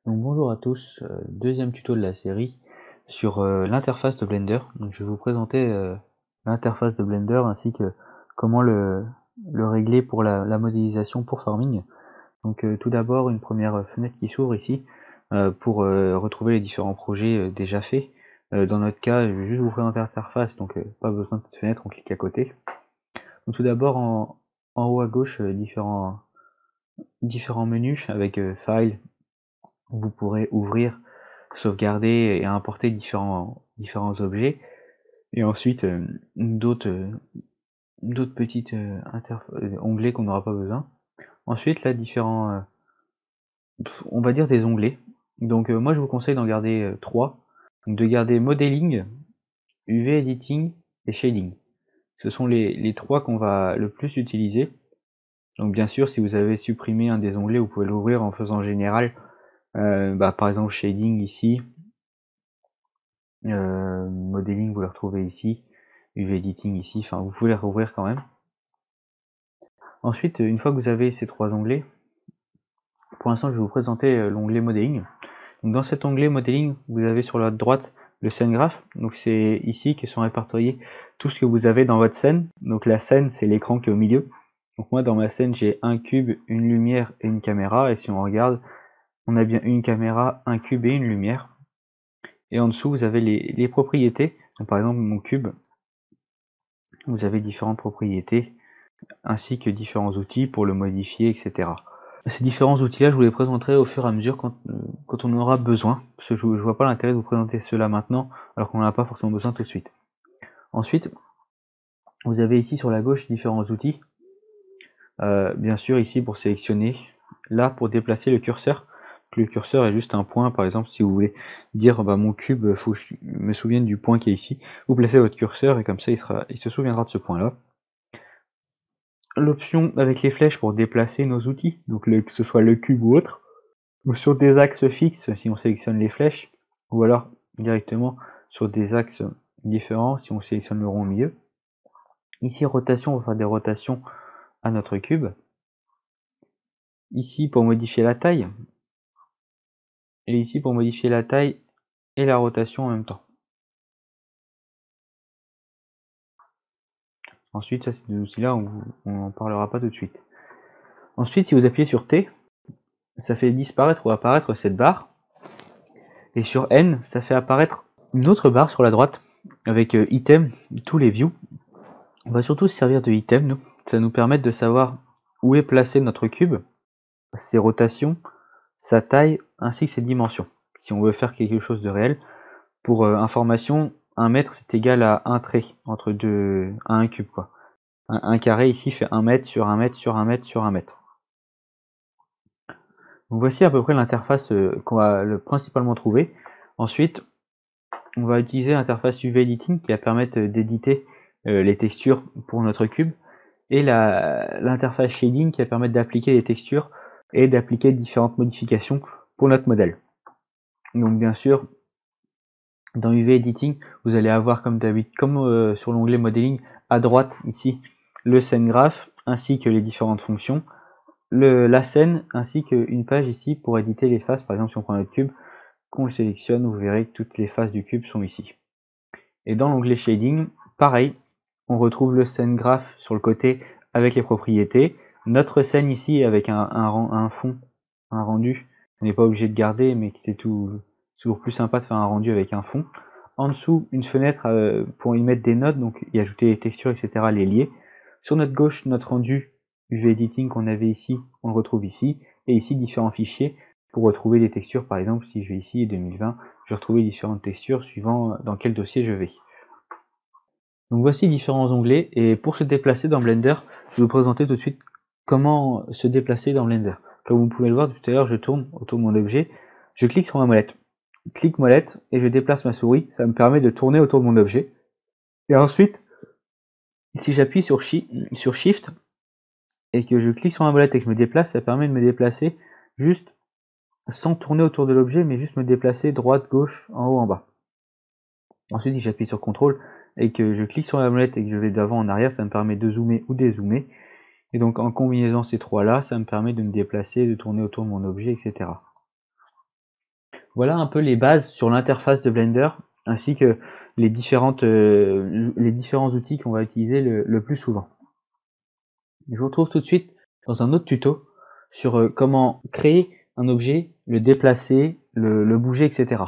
Donc bonjour à tous, deuxième tuto de la série sur l'interface de Blender. Donc je vais vous présenter l'interface de Blender ainsi que comment le régler pour la modélisation pour Farming. Donc tout d'abord une première fenêtre qui s'ouvre ici pour retrouver les différents projets déjà faits. Dans notre cas, je vais juste vous présenter l'interface, donc pas besoin de cette fenêtre, on clique à côté. Donc tout d'abord en haut à gauche, différents menus avec File, où vous pourrez ouvrir, sauvegarder et importer différents objets, et ensuite d'autres petites onglets qu'on n'aura pas besoin. Ensuite là, on va dire des onglets. Donc moi je vous conseille d'en garder trois. Donc, de garder Modeling, UV Editing et Shading. Ce sont les trois qu'on va le plus utiliser. Donc bien sûr, si vous avez supprimé un des onglets, vous pouvez l'ouvrir en faisant général. Par exemple Shading ici, Modeling vous le retrouvez ici, UV Editing ici, enfin vous pouvez les rouvrir quand même. Ensuite, une fois que vous avez ces trois onglets, pour l'instant je vais vous présenter l'onglet Modeling. Donc dans cet onglet Modeling, vous avez sur la droite le scène graph, donc c'est ici que sont répertoriés tout ce que vous avez dans votre scène. Donc la scène, c'est l'écran qui est au milieu. Donc moi dans ma scène j'ai un cube, une lumière et une caméra, et si on regarde, on a bien une caméra, un cube et une lumière. Et en dessous vous avez les propriétés. Donc, par exemple mon cube, vous avez différentes propriétés ainsi que différents outils pour le modifier, etc. Ces différents outils là, je vous les présenterai au fur et à mesure quand on en aura besoin, parce que je vois pas l'intérêt de vous présenter cela maintenant alors qu'on n'en a pas forcément besoin tout de suite. Ensuite, vous avez ici sur la gauche différents outils. Bien sûr ici pour sélectionner, là pour déplacer le curseur. Le curseur est juste un point, par exemple si vous voulez dire mon cube, faut que je me souvienne du point qui est ici, vous placez votre curseur et comme ça il se souviendra de ce point là. L'option avec les flèches pour déplacer nos outils, donc que ce soit le cube ou autre, ou sur des axes fixes si on sélectionne les flèches, ou alors directement sur des axes différents si on sélectionne le rond au milieu. Ici rotation, on va faire des rotations à notre cube. Ici pour modifier la taille, et ici pour modifier la taille et la rotation en même temps. Ensuite, ça c'est des outils là, on n'en parlera pas tout de suite. Ensuite, si vous appuyez sur T, ça fait disparaître ou apparaître cette barre. Et sur N, ça fait apparaître une autre barre sur la droite avec item, tous les views. On va surtout se servir de item, nous. Ça nous permet de savoir où est placé notre cube, ses rotations, sa taille, ainsi que ses dimensions. Si on veut faire quelque chose de réel, pour information, 1 mètre c'est égal à un trait entre un cube, quoi. Un carré ici fait 1 mètre sur 1 mètre sur 1 mètre sur 1 mètre. Donc voici à peu près l'interface qu'on va principalement trouver. Ensuite, on va utiliser l'interface UV Editing qui va permettre d'éditer les textures pour notre cube, et l'interface Shading qui va permettre d'appliquer les textures et d'appliquer différentes modifications pour notre modèle. Donc bien sûr, dans UV Editing, vous allez avoir comme d'habitude, comme sur l'onglet Modeling, à droite ici, le scène graph ainsi que les différentes fonctions, la scène ainsi qu'une page ici pour éditer les faces. Par exemple, si on prend notre cube, qu'on le sélectionne, vous verrez que toutes les faces du cube sont ici. Et dans l'onglet Shading, pareil, on retrouve le scène graph sur le côté avec les propriétés, notre scène ici avec un fond, un rendu, on n'est pas obligé de garder, mais c'est toujours plus sympa de faire un rendu avec un fond. En dessous, une fenêtre pour y mettre des notes, donc y ajouter les textures, etc., les lier. Sur notre gauche, notre rendu UV Editing qu'on avait ici, on le retrouve ici, et ici différents fichiers pour retrouver des textures. Par exemple, si je vais ici 2020, je vais retrouver différentes textures suivant dans quel dossier je vais. Donc voici différents onglets, et pour se déplacer dans Blender, je vais vous présenter tout de suite comment se déplacer dans Blender. Comme vous pouvez le voir tout à l'heure, je tourne autour de mon objet, je clique sur ma molette, clique molette et je déplace ma souris, ça me permet de tourner autour de mon objet. Et ensuite, si j'appuie sur Shift et que je clique sur ma molette et que je me déplace, ça permet de me déplacer juste sans tourner autour de l'objet, mais juste me déplacer droite, gauche, en haut, en bas. Ensuite, si j'appuie sur CTRL et que je clique sur la molette et que je vais d'avant en arrière, ça me permet de zoomer ou dézoomer. Et donc en combinaison ces trois là, ça me permet de me déplacer, de tourner autour de mon objet, etc. Voilà un peu les bases sur l'interface de Blender, ainsi que les différents outils qu'on va utiliser le plus souvent. Je vous retrouve tout de suite dans un autre tuto sur comment créer un objet, le déplacer, le bouger, etc.